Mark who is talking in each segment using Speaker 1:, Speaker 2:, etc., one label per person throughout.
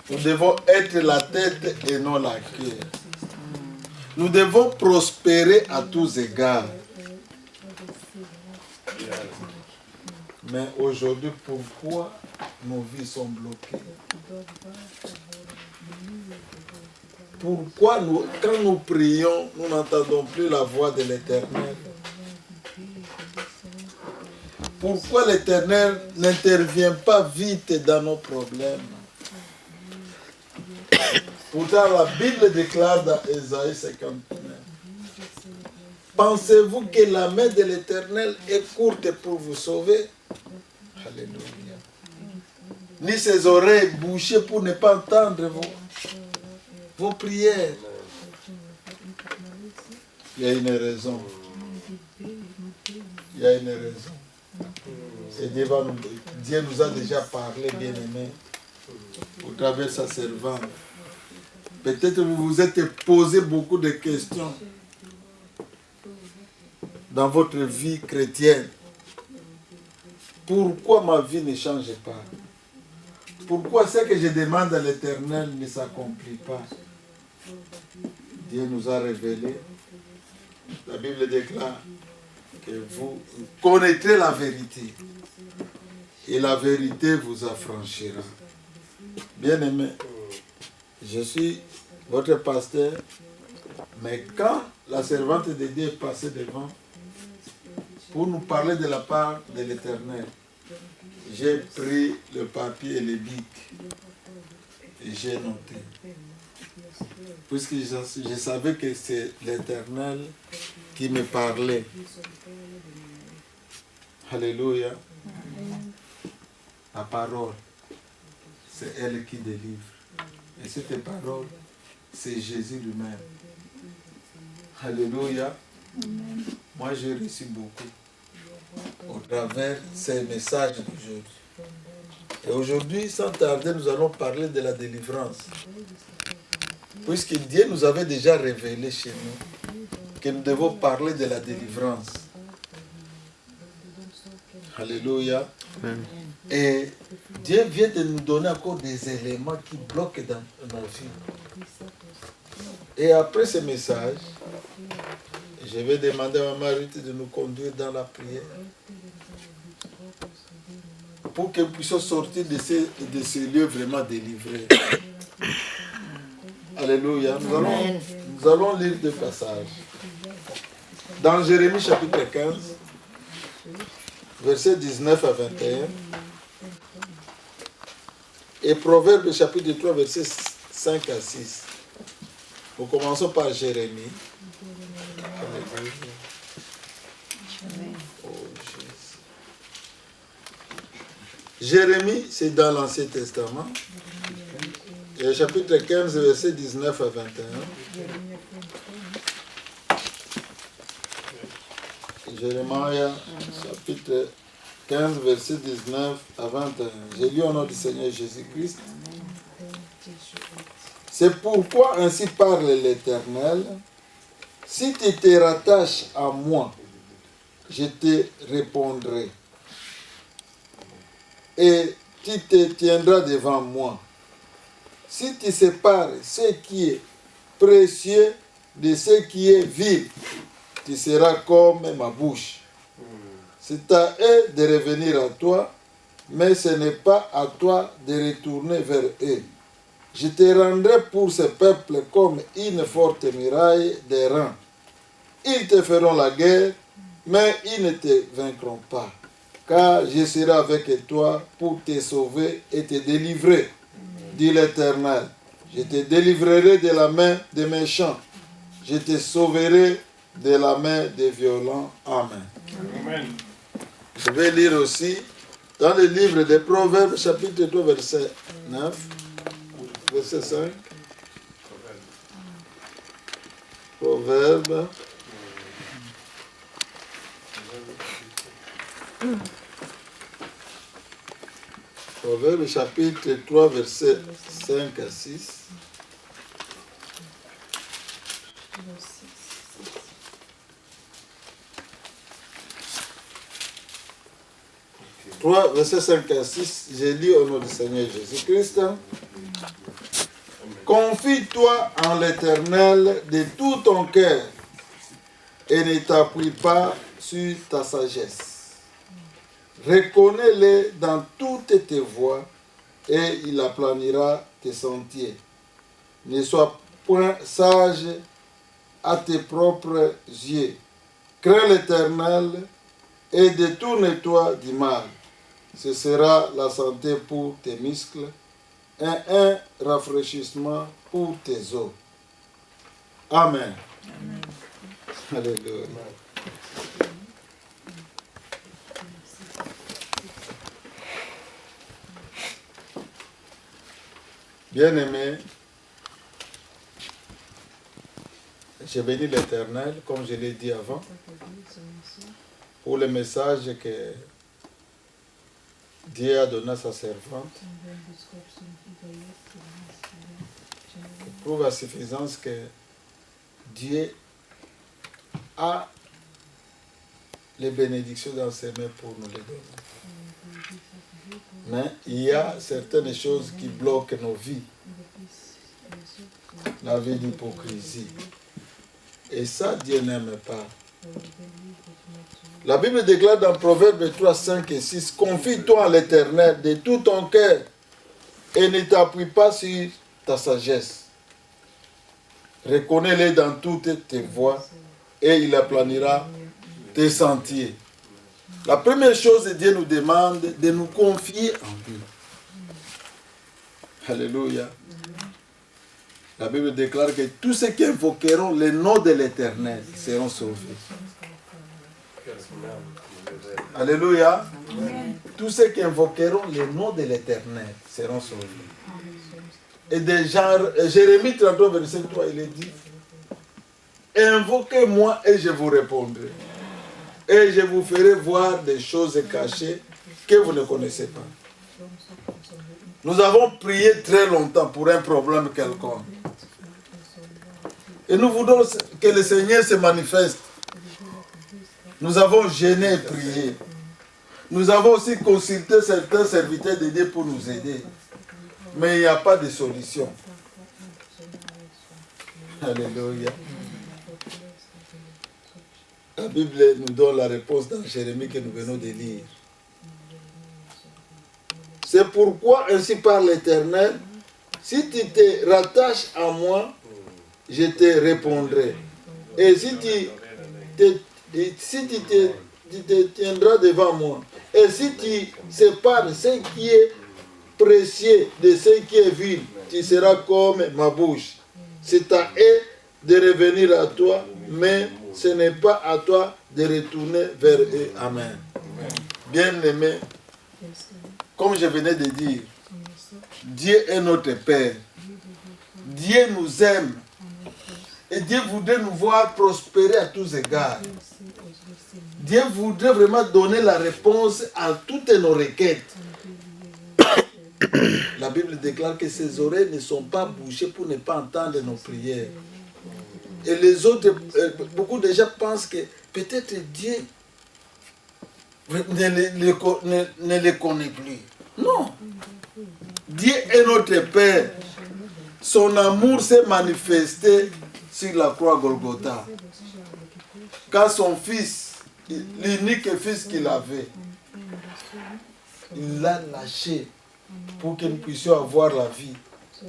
Speaker 1: Nous devons être la tête et non la queue. Nous devons prospérer à tous égards. Mais aujourd'hui, pourquoi nos vies sont bloquées? Pourquoi quand nous prions, nous n'entendons plus la voix de l'Éternel? Pourquoi l'Éternel n'intervient pas vite dans nos problèmes? Pourtant, la Bible déclare dans Ésaïe 59. Pensez-vous que la main de l'Éternel est courte pour vous sauver? Alléluia. Ni ses oreilles bouchées pour ne pas entendre vos prières. Il y a une raison. Il y a une raison. Et Dieu nous a déjà parlé, bien-aimés, au travers de sa servante. Peut-être que vous vous êtes posé beaucoup de questions dans votre vie chrétienne. Pourquoi ma vie ne change pas? Pourquoi ce que je demande à l'Éternel ne s'accomplit pas? Dieu nous a révélé. La Bible déclare que vous connaîtrez la vérité. Et la vérité vous affranchira. Bien-aimés, je suis votre pasteur, mais quand la servante de Dieu est passée devant pour nous parler de la part de l'Éternel, j'ai pris le papier et le bic et j'ai noté. Puisque je savais que c'est l'Éternel qui me parlait. Alléluia. La parole, c'est elle qui délivre. Et cette parole, c'est Jésus lui-même. Alléluia. Moi, j'ai reçu beaucoup au travers de ces messages d'aujourd'hui. Et aujourd'hui, sans tarder, nous allons parler de la délivrance. Puisque Dieu nous avait déjà révélé chez nous que nous devons parler de la délivrance. Alléluia. Amen. Et Dieu vient de nous donner encore des éléments qui bloquent dans nos vies. Et après ce message, je vais demander à Maman Ruth de nous conduire dans la prière pour que nous puissions sortir de ces lieux vraiment délivrés. Alléluia. Nous allons lire deux passages. Dans Jérémie chapitre 15, versets 19 à 21. Et Proverbes chapitre 3, versets 5 à 6. Nous commençons par Jérémie. Oh, Jérémie, c'est dans l'Ancien Testament. Et chapitre 15, versets 19 à 21. Jérémie, chapitre 15, verset 19 à 21. J'ai lu au nom du Seigneur Jésus-Christ. C'est pourquoi ainsi parle l'Éternel. Si tu te rattaches à moi, je te répondrai. Et tu te tiendras devant moi. Si tu sépares ce qui est précieux de ce qui est vil, tu seras comme ma bouche. C'est à eux de revenir à toi, mais ce n'est pas à toi de retourner vers eux. Je te rendrai pour ce peuple comme une forte muraille des reins. Ils te feront la guerre, mais ils ne te vaincront pas. Car je serai avec toi pour te sauver et te délivrer, dit l'Éternel. Je te délivrerai de la main des méchants. Je te sauverai de la main des violents. Amen. Amen. Je vais lire aussi dans le livre des Proverbes, chapitre 2, verset 9, verset 5. Proverbes. Proverbes, chapitre 3, verset 5 à 6. 3, versets 5 à 6, j'ai lu au nom du Seigneur Jésus-Christ. Confie-toi en l'Éternel de tout ton cœur et ne t'appuie pas sur ta sagesse. Reconnais-le dans toutes tes voies et il aplanira tes sentiers. Ne sois point sage à tes propres yeux. Crains l'Éternel et détourne-toi du mal. Ce sera la santé pour tes muscles et un rafraîchissement pour tes os. Amen. Amen. Alléluia. Bien-aimés, j'ai béni l'Éternel, comme je l'ai dit avant, pour le message que Dieu a donné à sa servante. Il prouve à suffisance que Dieu a les bénédictions dans ses mains pour nous les donner. Mais il y a certaines choses qui bloquent nos vies. La vie d'hypocrisie. Et ça, Dieu n'aime pas. La Bible déclare dans Proverbes 3, 5 et 6, « Confie-toi en l'Éternel de tout ton cœur et ne t'appuie pas sur ta sagesse. Reconnais-le dans toutes tes voies et il aplanira tes sentiers. » La première chose, Dieu nous demande de nous confier en lui. Alléluia. La Bible déclare que tous ceux qui invoqueront le nom de l'Éternel seront sauvés. Alléluia. Tous ceux qui invoqueront le nom de l'Éternel seront sauvés. Et déjà, Jérémie 33, verset 3, il est dit, « Invoquez-moi et je vous répondrai. Et je vous ferai voir des choses cachées que vous ne connaissez pas. » Nous avons prié très longtemps pour un problème quelconque. Et nous voulons que le Seigneur se manifeste. Nous avons gêné et prié. Nous avons aussi consulté certains serviteurs de Dieu pour nous aider. Mais il n'y a pas de solution. Alléluia. La Bible nous donne la réponse dans Jérémie que nous venons de lire. C'est pourquoi, ainsi parle l'Éternel, si tu te rattaches à moi, je te répondrai. Et si tu te tiendras devant moi, et si tu sépares ce qui est précieux de ce qui est vil, tu seras comme ma bouche. C'est à eux de revenir à toi, mais ce n'est pas à toi de retourner vers eux. Amen. Bien-aimés, comme je venais de dire, Dieu est notre Père. Dieu nous aime. Et Dieu voudrait nous voir prospérer à tous égards. Dieu voudrait vraiment donner la réponse à toutes nos requêtes. La Bible déclare que ses oreilles ne sont pas bouchées pour ne pas entendre nos prières. Et les autres, beaucoup de gens pensent que peut-être Dieu ne les connaît plus. Non. Dieu est notre Père. Son amour s'est manifesté sur la croix Golgotha. Quand son fils, l'unique fils qu'il avait, il l'a lâché pour que nous puissions avoir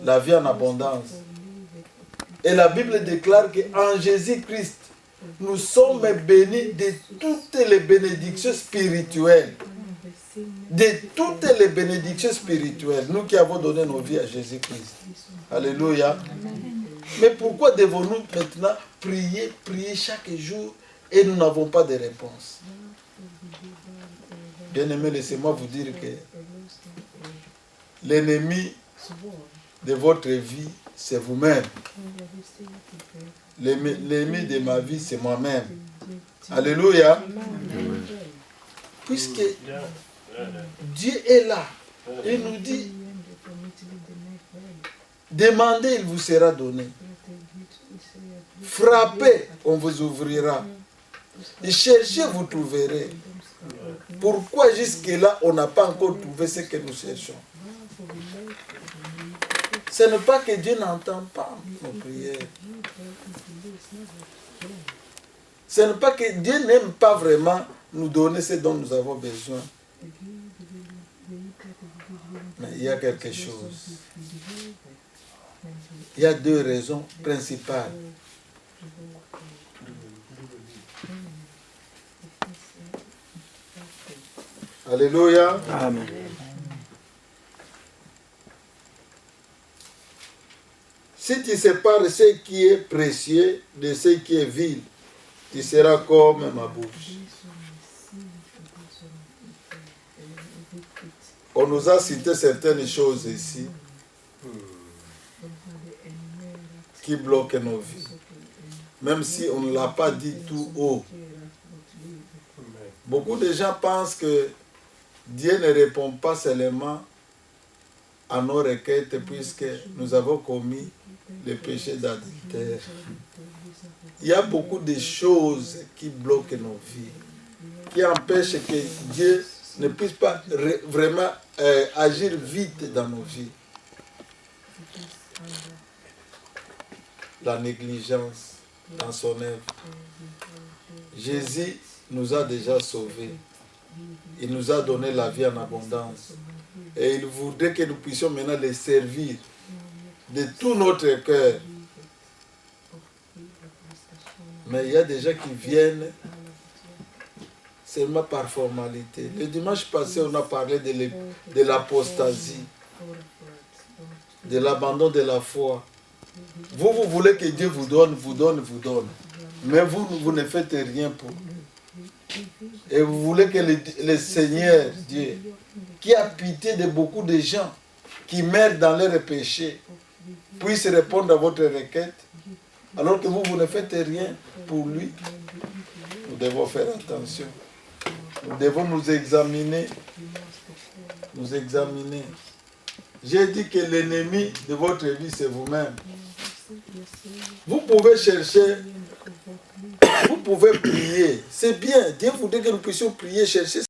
Speaker 1: la vie en abondance. Et la Bible déclare qu'en Jésus-Christ, nous sommes bénis de toutes les bénédictions spirituelles. De toutes les bénédictions spirituelles, nous qui avons donné nos vies à Jésus-Christ. Alléluia. Mais pourquoi devons-nous maintenant prier chaque jour et nous n'avons pas de réponse? Bien-aimés, laissez-moi vous dire que l'ennemi de votre vie, c'est vous-même. L'ennemi de ma vie, c'est moi-même. Alléluia. Puisque Dieu est là et nous dit, demandez, il vous sera donné. Frappez, on vous ouvrira. Et cherchez, vous trouverez. Pourquoi jusque-là, on n'a pas encore trouvé ce que nous cherchons? Ce n'est pas que Dieu n'entend pas nos prières. Ce n'est pas que Dieu n'aime pas vraiment nous donner ce dont nous avons besoin. Mais il y a quelque chose. Il y a deux raisons principales. Alléluia.
Speaker 2: Amen.
Speaker 1: Si tu sépares ce qui est précieux de ce qui est vil, tu seras comme ma bouche. On nous a cité certaines choses ici qui bloquent nos vies. Même si on ne l'a pas dit tout haut. Beaucoup de gens pensent que Dieu ne répond pas seulement à nos requêtes puisque nous avons commis le péché d'adultère. Il y a beaucoup de choses qui bloquent nos vies, qui empêchent que Dieu ne puisse pas vraiment agir vite dans nos vies. La négligence dans son œuvre. Jésus nous a déjà sauvés. Il nous a donné la vie en abondance. Et il voudrait que nous puissions maintenant les servir de tout notre cœur. Mais il y a des gens qui viennent seulement par formalité. Le dimanche passé, on a parlé de l'apostasie, de l'abandon de la foi. Vous voulez que Dieu vous donne. Mais vous ne faites rien pour lui. Et vous voulez que le Seigneur, Dieu, qui a pitié de beaucoup de gens qui meurent dans leurs péchés, puisse répondre à votre requête, alors que vous ne faites rien pour lui. Nous devons faire attention. Nous devons nous examiner. Nous examiner. J'ai dit que l'ennemi de votre vie, c'est vous-même. Vous pouvez chercher, vous pouvez prier. C'est bien. Dieu voudrait que nous puissions prier, chercher